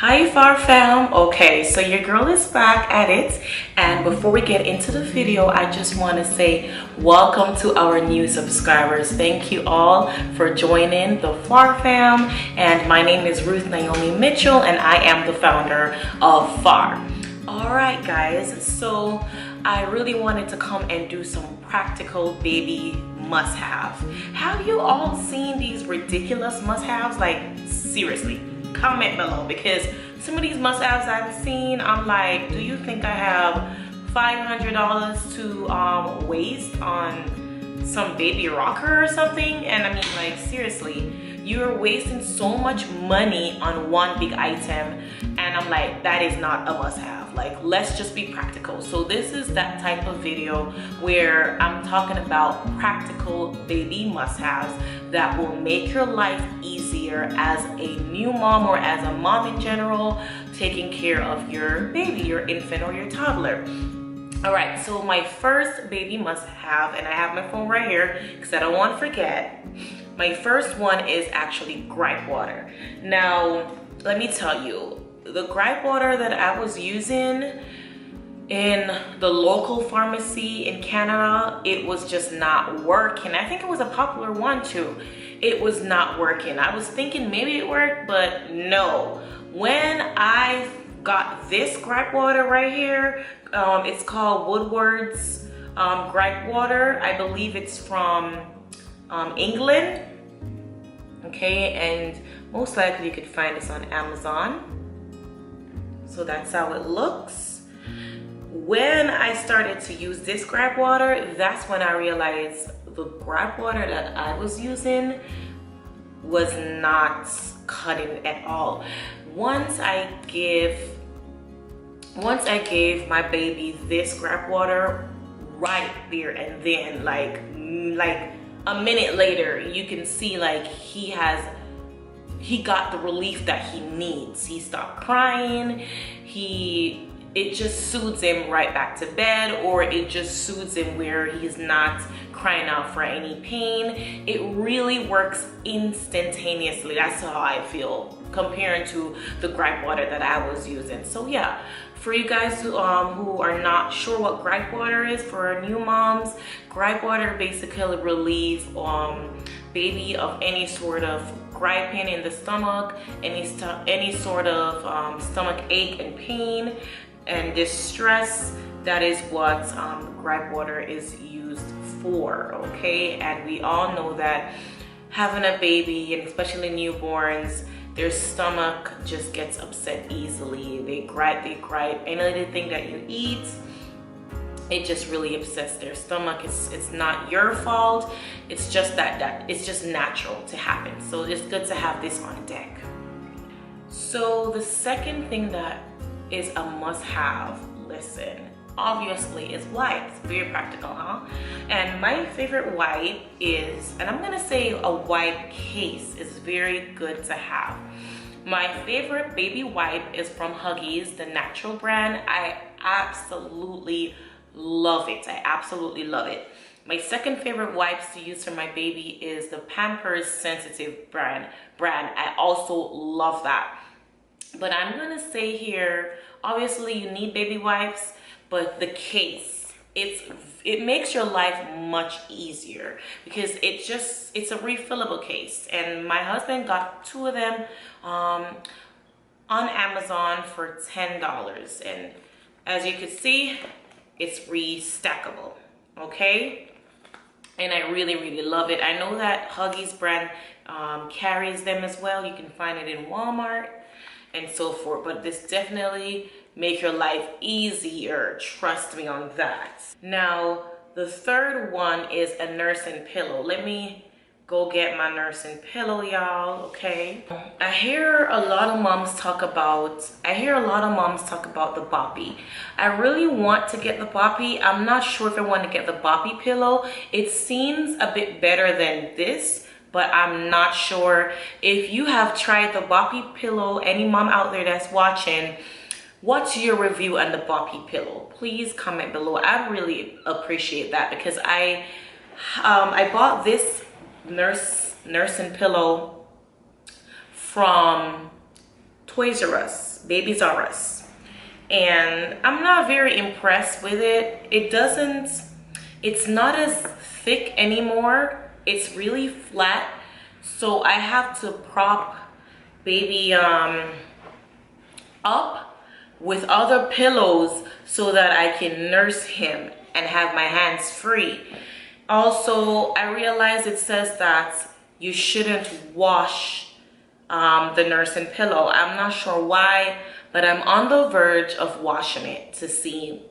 Hi Far Fam. Okay, so your girl is back at it, and before we get into the video, I just want to say welcome to our new subscribers. Thank you all for joining the Far Fam, and my name is Ruth Naomi Mitchell and I am the founder of Far. All right guys, so I really wanted to come and do some practical baby must-have. Have you all seen these ridiculous must-haves? Like, seriously, comment below, because some of these must-haves I've seen, I'm like, do you think I have $500 to waste on some baby rocker or something? And I mean, like, seriously, you're wasting so much money on one big item, and I'm like, that is not a must-have. Like, let's just be practical. So this is that type of video where I'm talking about practical baby must-haves that will make your life easier as a new mom or as a mom in general, taking care of your baby, your infant or your toddler. All right, so my first baby must-have, and I have my phone right here because I don't want to forget. My first one is actually gripe water. Now, let me tell you, the gripe water that I was using in the local pharmacy in Canada, it was just not working. I think it was a popular one too. It was not working. I was thinking maybe it worked, but no. When I got this gripe water right here, it's called Woodward's gripe water. I believe it's from England. Okay, and most likely you could find this on Amazon. So that's how it looks. When I started to use this gripe water, that's when I realized the gripe water that I was using was not cutting at all. Once I gave my baby this gripe water right there and then, like a minute later, you can see like he got the relief that he needs. He stopped crying. It just soothes him right back to bed, or it just soothes him where he's not crying out for any pain. It really works instantaneously. That's how I feel comparing to the gripe water that I was using. So yeah, for you guys who are not sure what gripe water is, for new moms, gripe water basically relieves baby of any sort of griping in the stomach, any sort of stomach ache and pain and distress. That is what gripe water is used for, okay? And we all know that having a baby, and especially newborns, their stomach just gets upset easily. They gripe. Anything that you eat, it just really upsets their stomach. It's not your fault. It's just that it's just natural to happen. So it's good to have this on deck. So the second thing that is a must-have, listen, obviously, is wipes. Very practical, huh? And my favorite wipe is, and I'm gonna say a wipe case is very good to have. My favorite baby wipe is from Huggies, the natural brand. I absolutely love it. I absolutely love it. My second favorite wipes to use for my baby is the Pampers Sensitive brand. I also love that. But I'm gonna say here, obviously you need baby wipes, but the case, it makes your life much easier because it's a refillable case. And my husband got 2 of them on Amazon for $10, and as you can see, it's restackable, okay? And I really love it. I know that Huggies brand carries them as well. You can find it in Walmart and so forth, but this definitely make your life easier, trust me on that. Now the third one is a nursing pillow. Let me go get my nursing pillow, y'all. Okay, I hear a lot of moms talk about the boppy. I really want to get the boppy. I'm not sure if I want to get the boppy pillow. It seems a bit better than this, but I'm not sure. If you have tried the boppy pillow, any mom out there that's watching, what's your review on the boppy pillow? Please comment below. I really appreciate that because I bought this nursing pillow from Toys R Us, Babies R Us. And I'm not very impressed with it. It's not as thick anymore. It's really flat. So I have to prop baby up with other pillows so that I can nurse him and have my hands free. Also, I realized it says that you shouldn't wash the nursing pillow. I'm not sure why, but I'm on the verge of washing it to see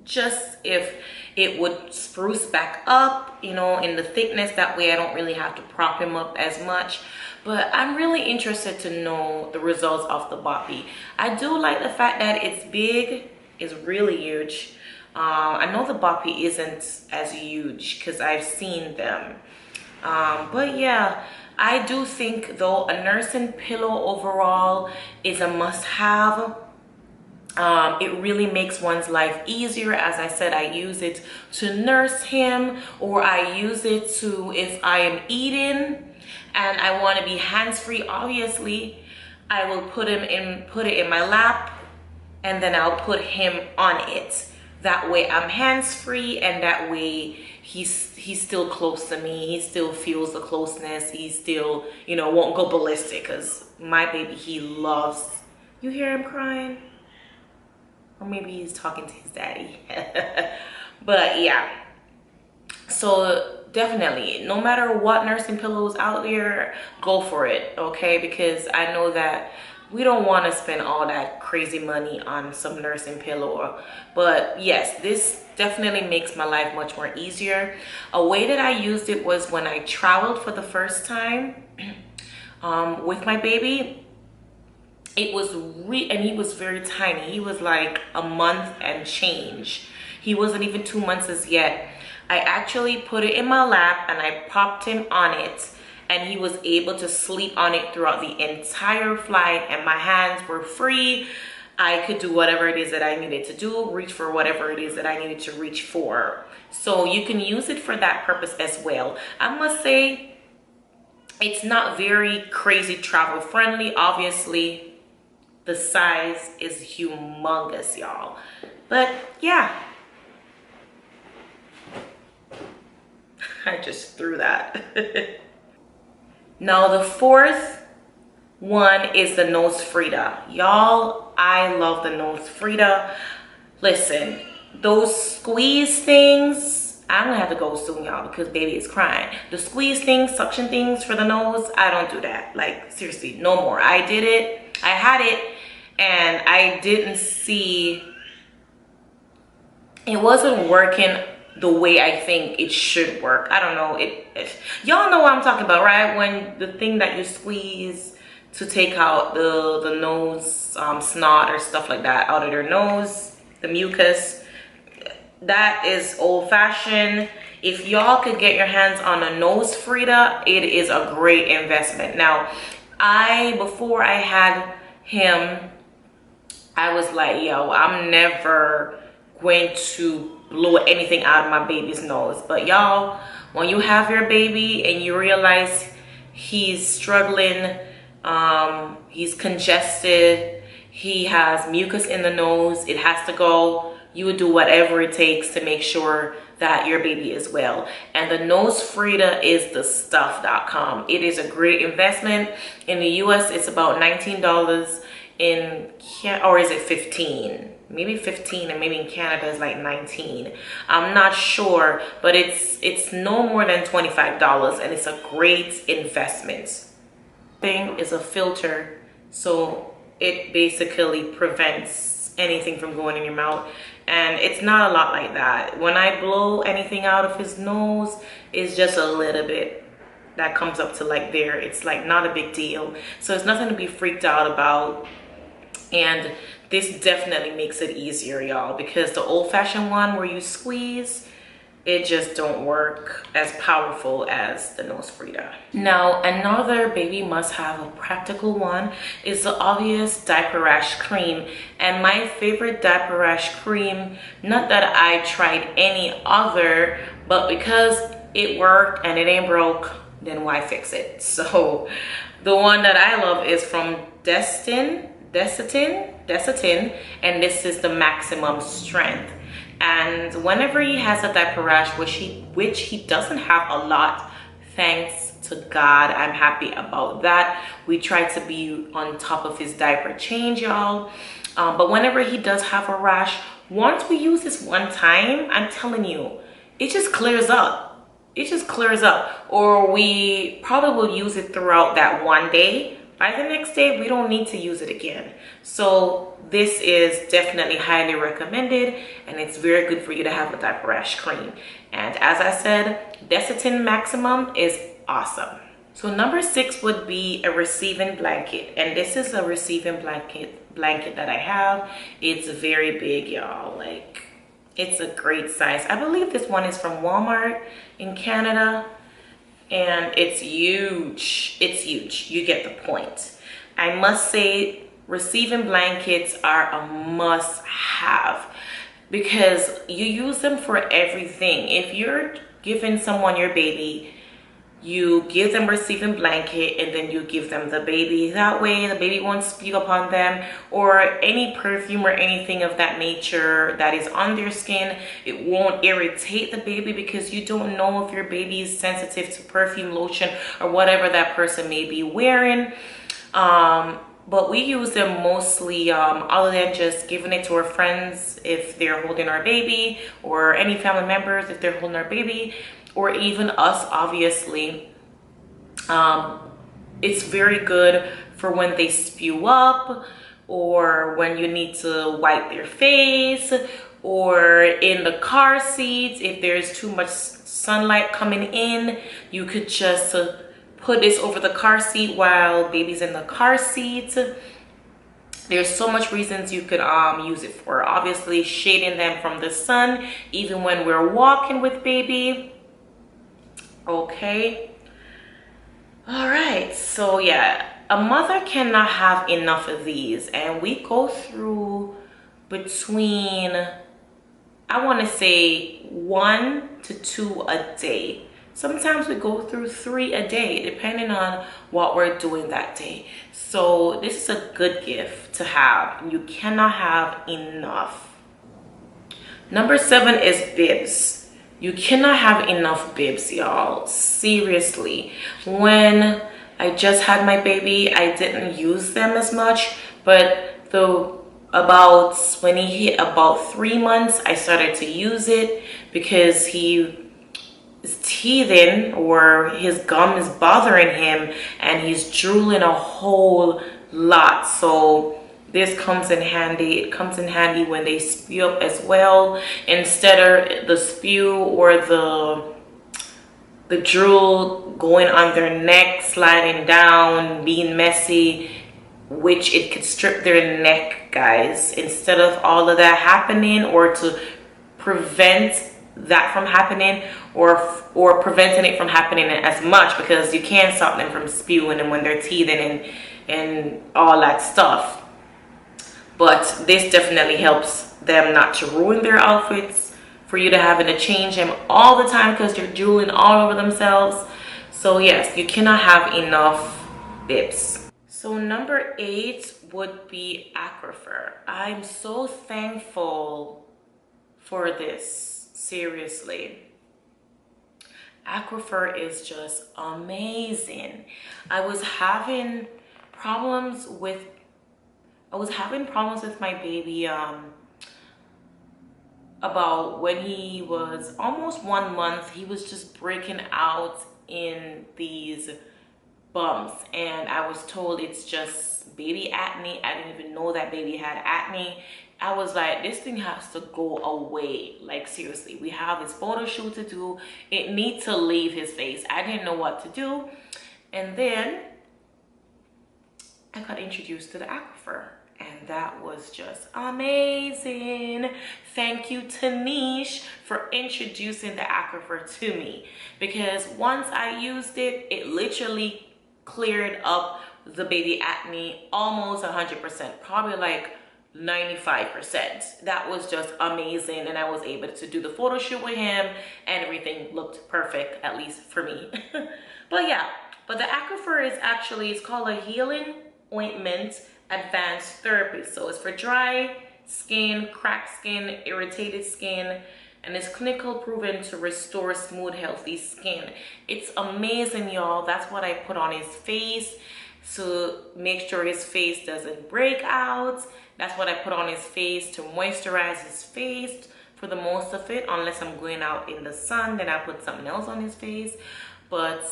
just if it would spruce back up, you know, in the thickness. That way I don't really have to prop him up as much. But I'm really interested to know the results of the boppy. I do like the fact that it's big. It's really huge. I know the boppy isn't as huge because I've seen them. But yeah, I do think though a nursing pillow overall is a must-have. It really makes one's life easier. As I said, I use it to nurse him, or I use it to, if I am eating and I want to be hands-free, obviously I will put it in my lap, and then I'll put him on it. That way I'm hands-free, and that way he's still close to me. He still feels the closeness. He still, you know, won't go ballistic, because my baby, he loves, you hear him crying? Or maybe he's talking to his daddy. But yeah, so definitely, no matter what nursing pillows out there, go for it, okay? Because I know that we don't want to spend all that crazy money on some nursing pillow. But yes, this definitely makes my life much more easier. A way that I used it was when I traveled for the first time with my baby. It was and he was very tiny. He was like a month and change. He wasn't even 2 months as yet. I actually put it in my lap and I popped him on it, and he was able to sleep on it throughout the entire flight, and my hands were free. I could do whatever it is that I needed to do, reach for whatever it is that I needed to reach for. So you can use it for that purpose as well. I must say, it's not very crazy travel friendly. Obviously, the size is humongous, y'all. But yeah, I just threw that. Now the fourth one is the Nosefrida. Y'all, I love the Nosefrida. Listen, those squeeze things, I'm gonna have to go soon, y'all, because baby is crying. The squeeze things, suction things for the nose, I don't do that. Like, seriously, no more. I did it, I had it, and I didn't see, it wasn't working the way I think it should work. I don't know, y'all know what I'm talking about, right? When the thing that you squeeze to take out the nose snot or stuff like that out of their nose, the mucus, that is old-fashioned. If y'all could get your hands on a Nosefrida, it is a great investment. Now, before I had him, I was like, yo, I'm never going to blow anything out of my baby's nose. But y'all, when you have your baby and you realize he's struggling, he's congested, he has mucus in the nose, it has to go, you would do whatever it takes to make sure that your baby is well. And the Nosefrida is the stuff.com. It is a great investment. In the US, it's about $19. Or is it 15? Maybe 15, and maybe in Canada it's like 19. I'm not sure, but it's no more than $25, and it's a great investment. Thing is a filter, so it basically prevents anything from going in your mouth, and it's not a lot like that. When I blow anything out of his nose, it's just a little bit that comes up to like there. It's like not a big deal, so it's nothing to be freaked out about. And this definitely makes it easier, y'all, because the old-fashioned one where you squeeze, it just don't work as powerful as the Nosefrida. Now, another baby must-have, a practical one, is the obvious diaper rash cream. And my favorite diaper rash cream, not that I tried any other, but because it worked and it ain't broke, then why fix it? So the one that I love is from Desitin. Desitin, and this is the maximum strength. And whenever he has a diaper rash, which he doesn't have a lot, thanks to God, I'm happy about that. We try to be on top of his diaper change, y'all. But whenever he does have a rash, once we use this one time, I'm telling you, it just clears up. It just clears up. Or we probably will use it throughout that one day. By the next day, we don't need to use it again. So this is definitely highly recommended, and it's very good for you to have a diaper rash cream. And as I said, Desitin Maximum is awesome. So number 6 would be a receiving blanket, and this is a receiving blanket that I have. It's very big, y'all. Like, it's a great size. I believe this one is from Walmart in Canada. And it's huge. It's huge. You get the point. I must say, receiving blankets are a must-have because you use them for everything. If you're giving someone your baby, you give them receiving blanket and then you give them the baby. That way the baby won't spew upon them, or any perfume or anything of that nature that is on their skin. It won't irritate the baby because you don't know if your baby is sensitive to perfume, lotion, or whatever that person may be wearing. But we use them mostly other than just giving it to our friends if they're holding our baby, or any family members if they're holding our baby, or even us, obviously. It's very good for when they spew up, or when you need to wipe their face, or in the car seats. If there's too much sunlight coming in, you could just put this over the car seat while baby's in the car seat. There's so much reasons you could use it for. Obviously, shading them from the sun, even when we're walking with baby. Okay. All right. So yeah, a mother cannot have enough of these, and we go through between, I want to say, 1 to 2 a day. Sometimes we go through 3 a day, depending on what we're doing that day. So this is a good gift to have. You cannot have enough. Number 7 is bibs. You cannot have enough bibs, y'all. Seriously. When I just had my baby, I didn't use them as much, but when he hit about 3 months, I started to use it because he is teething, or his gum is bothering him, and he's drooling a whole lot. So this comes in handy. It comes in handy when they spew up as well. Instead of the spew or the drool going on their neck, sliding down, being messy, which it could strip their neck, guys. Instead of all of that happening, or to prevent that from happening, or preventing it from happening as much, because you can't stop them from spewing and when they're teething and all that stuff. But this definitely helps them not to ruin their outfits, for you to having to change them all the time because they're drooling all over themselves. So yes, you cannot have enough bibs. So number 8 would be Aquifer. I'm so thankful for this, seriously. Aquifer is just amazing. I was having problems with my baby about when he was almost 1 month. He was just breaking out in these bumps, and I was told it's just baby acne. I didn't even know that baby had acne. I was like, this thing has to go away. Like, seriously, we have his photo shoot to do. It needs to leave his face. I didn't know what to do. And then I got introduced to the Aquifer, and that was just amazing. Thank you, Tanish, for introducing the Aquifer to me, because once I used it, it literally cleared up the baby acne almost 100%, probably like 95%. That was just amazing, and I was able to do the photo shoot with him, and everything looked perfect, at least for me. But yeah, but the Aquifer is actually, it's called a healing ointment advanced therapy. So it's for dry skin, cracked skin, irritated skin, and it's clinical proven to restore smooth, healthy skin. It's amazing, y'all. That's what I put on his face to make sure his face doesn't break out. That's what I put on his face to moisturize his face for the most of it, unless I'm going out in the sun, then I put something else on his face. But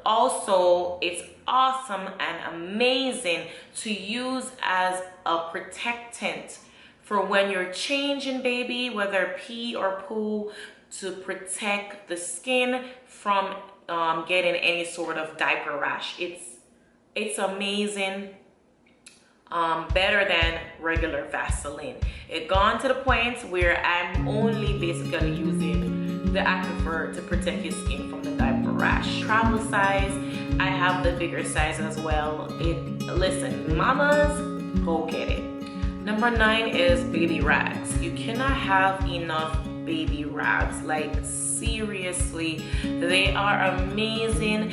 also it's awesome and amazing to use as a protectant for when you're changing baby, whether pee or poo, to protect the skin from getting any sort of diaper rash. It's amazing. Better than regular Vaseline. It gone to the point where I'm only basically using the Aquifer to protect his skin from the diaper rash. Travel size, I have the bigger size as well. Listen, mamas, go get it. Number 9 is baby rags. You cannot have enough baby rags. Like, seriously, they are amazing.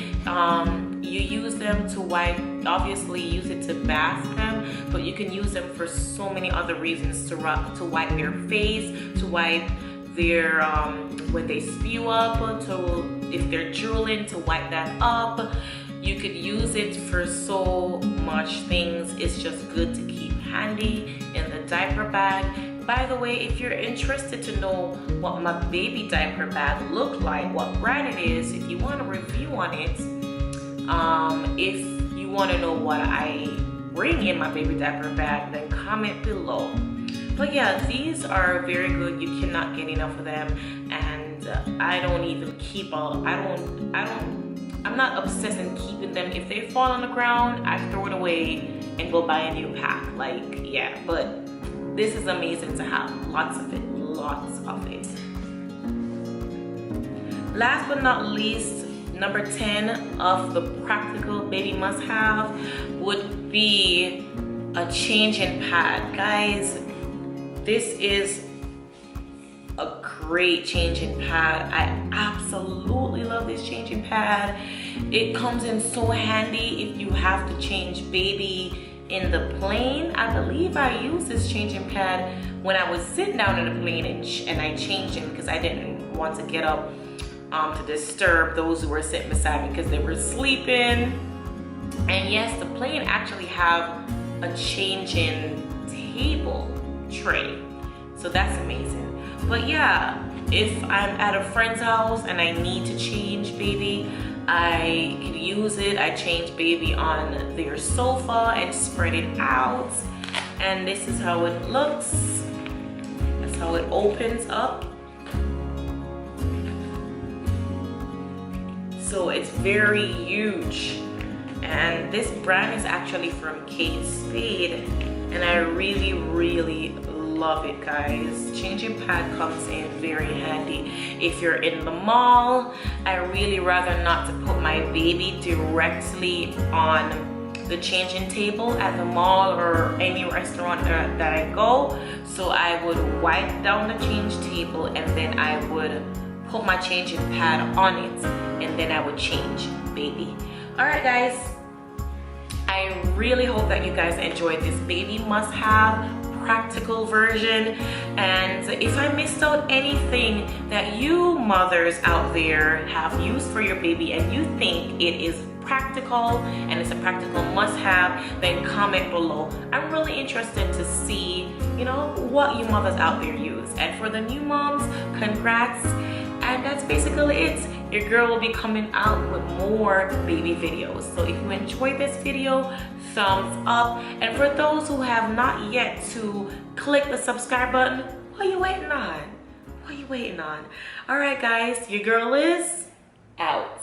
You use them to wipe, obviously use it to bath them, but you can use them for so many other reasons, to wipe their face, to wipe their when they spew up, to if they're drooling, to wipe that up. You could use it for so much things. It's just good to keep handy in the diaper bag. By the way, if you're interested to know what my baby diaper bag looked like, what brand it is, if you want a review on it, if you want to know what I bring in my baby diaper bag, then comment below. But yeah, these are very good. You cannot get enough of them, and I don't even keep all. I'm not obsessed in keeping them. If they fall on the ground, I throw it away and go buy a new pack. Like, yeah, but this is amazing to have. Lots of it. Lots of it. Last but not least, number 10 of the practical baby must-have would be a changing pad. Guys, this is a great changing pad. I absolutely love this changing pad. It comes in so handy if you have to change baby in the plane. I believe I used this changing pad when I was sitting down in the plane, and I changed it because I didn't want to get up to disturb those who were sitting beside me because they were sleeping. And yes, the plane actually have a changing table tray, so that's amazing. But yeah, if I'm at a friend's house and I need to change baby, I can use it. I change baby on their sofa and spread it out, and this is how it looks. That's how it opens up. So it's very huge, and this brand is actually from Kate Spade, and I really love it, guys. Changing pad comes in very handy if you're in the mall. I really rather not to put my baby directly on the changing table at the mall or any restaurant that I go, so I would wipe down the change table and then I would put my changing pad on it, and then I would change baby. All right, guys, I really hope that you guys enjoyed this baby must-have practical version, and if I missed out anything that you mothers out there have used for your baby and you think it is practical and it's a practical must-have, then comment below. I'm really interested to see, you know, what you mothers out there use. And for the new moms, congrats. And that's basically it. Your girl will be coming out with more baby videos. So if you enjoyed this video, thumbs up. And for those who have not yet to click the subscribe button, what are you waiting on? What are you waiting on? All right, guys, your girl is out.